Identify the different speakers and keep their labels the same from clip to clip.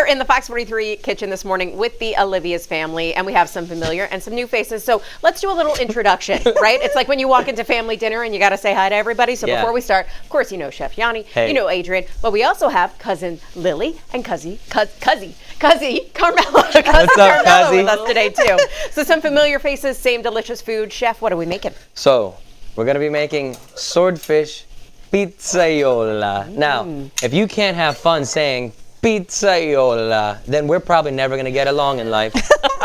Speaker 1: here in the Fox 43 kitchen this morning with the Olivia's family, and we have some familiar and some new faces. So let's do a little introduction, right? It's like when you walk into family dinner and you got to say hi to everybody. So before we start, of course, you know Chef Yanni, you know Adrian, but we also have cousin Lily and Cuzzy Carmelo.
Speaker 2: What's up, Cuzzy?
Speaker 1: With us today too. So some familiar faces, same delicious food. Chef, what are we making?
Speaker 2: So we're gonna be making Swordfish Pizzola. Now, if you can't have fun saying pizziola, then we're probably never gonna get along in life.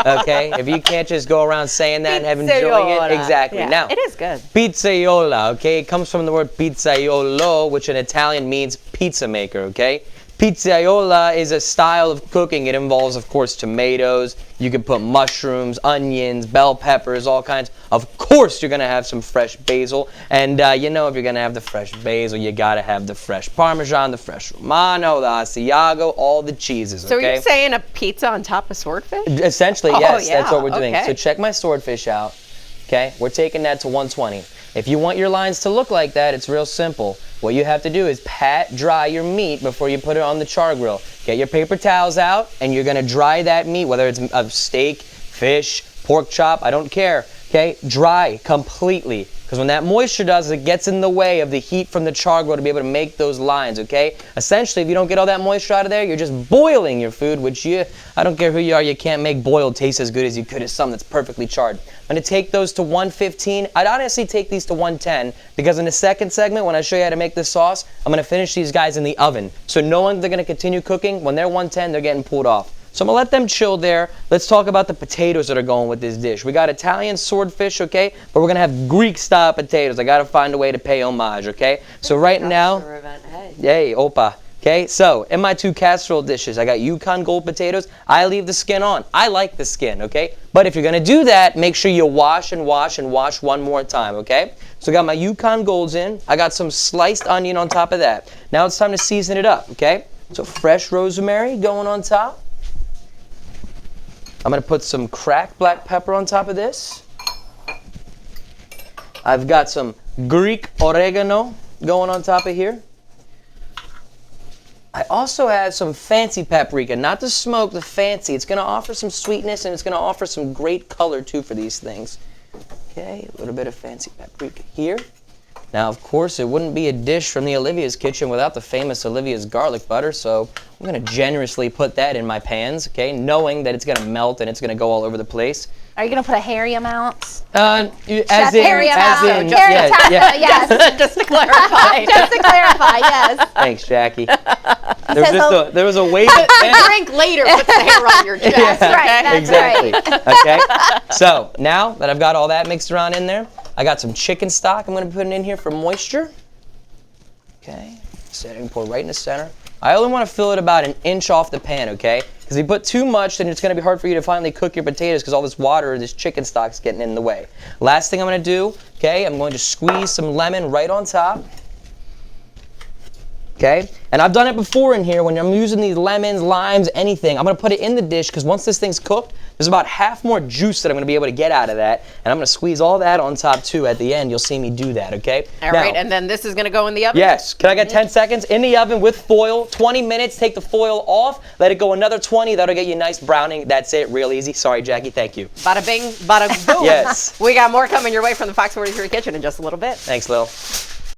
Speaker 2: Okay? If you can't just go around saying that and have enjoying it, exactly.
Speaker 1: Yeah,
Speaker 2: now,
Speaker 1: it is good.
Speaker 2: Pizziola, okay? It comes from the word pizzaiolo, which in Italian means pizza maker, okay? Pizziola is a style of cooking. It involves, of course, tomatoes. You can put mushrooms, onions, bell peppers, all kinds. Of course, you're going to have some fresh basil. And you know, if you're going to have the fresh basil, you got to have the fresh Parmesan, the fresh Romano, the Asiago, all the cheeses,
Speaker 1: So
Speaker 2: okay?
Speaker 1: are you saying a pizza on top of swordfish?
Speaker 2: Essentially, yes.
Speaker 1: Yeah,
Speaker 2: That's what we're doing.
Speaker 1: okay.
Speaker 2: So check my swordfish out, okay? We're taking that to 120. If you want your lines to look like that, it's real simple. What you have to do is pat dry your meat before you put it on the char grill. Get your paper towels out, and you're gonna dry that meat, whether it's a steak, fish, pork chop, I don't care, okay? Dry completely. Because when that moisture does, it gets in the way of the heat from the char grill to be able to make those lines, okay? Essentially, if you don't get all that moisture out of there, you're just boiling your food, which I don't care who you are, you can't make boiled taste as good as you could as something that's perfectly charred. I'm gonna take those to 115. I'd honestly take these to 110 because in the second segment, when I show you how to make this sauce, I'm gonna finish these guys in the oven. So knowing they're gonna continue cooking, when they're 110, they're getting pulled off. So I'm gonna let them chill there. Let's talk about the potatoes that are going with this dish. We got Italian swordfish, okay? But we're gonna have Greek style potatoes. I gotta find a way to pay homage, okay? So right now, hey, opa. Okay, so in my two casserole dishes, I got Yukon Gold potatoes. I leave the skin on. I like the skin, okay? But if you're gonna do that, make sure you wash and wash and wash one more time, okay? So I got my Yukon Golds in. I got some sliced onion on top of that. Now it's time to season it up, okay? So fresh rosemary going on top. I'm gonna put some cracked black pepper on top of this. I've got some Greek oregano going on top of here. I also have some fancy paprika, not the smoke, the fancy. It's gonna offer some sweetness and it's gonna offer some great color too for these things. Okay, a little bit of fancy paprika here. Now, of course, it wouldn't be a dish from the Olivia's kitchen without the famous Olivia's garlic butter, so I'm gonna generously put that in my pans, okay, knowing that it's gonna melt and it's gonna go all over the place.
Speaker 3: Are you gonna put a hairy amount?
Speaker 2: Yes.
Speaker 1: Just to clarify.
Speaker 3: Just to clarify, yes.
Speaker 2: Thanks, Jackie. There was a way that
Speaker 1: Drink later puts the hair on your chest.
Speaker 3: That's right. That's
Speaker 2: exactly.
Speaker 3: right.
Speaker 2: Okay. So now that I've got all that mixed around in there, I got some chicken stock. I'm going to be putting in here for moisture. Okay. Setting, pour right in the center. I only want to fill it about an inch off the pan, okay? Because if you put too much, then it's going to be hard for you to finally cook your potatoes because all this water, this chicken stock's getting in the way. Last thing I'm going to do, okay, I'm going to squeeze some lemon right on top. Okay, and I've done it before in here when I'm using these lemons, limes, anything. I'm gonna put it in the dish because once this thing's cooked, there's about half more juice that I'm gonna be able to get out of that, and I'm gonna squeeze all that on top too at the end. You'll see me do that, okay?
Speaker 1: All right, and then this is gonna go in the oven?
Speaker 2: Yes, can I get 10 seconds? In the oven with foil, 20 minutes, take the foil off, let it go another 20, that'll get you nice browning. That's it, real easy. Sorry, Jackie, thank you.
Speaker 1: Bada bing, bada boom.
Speaker 2: Yes.
Speaker 1: We got more coming your way from the Fox 43 kitchen in just a little bit.
Speaker 2: Thanks, Lil.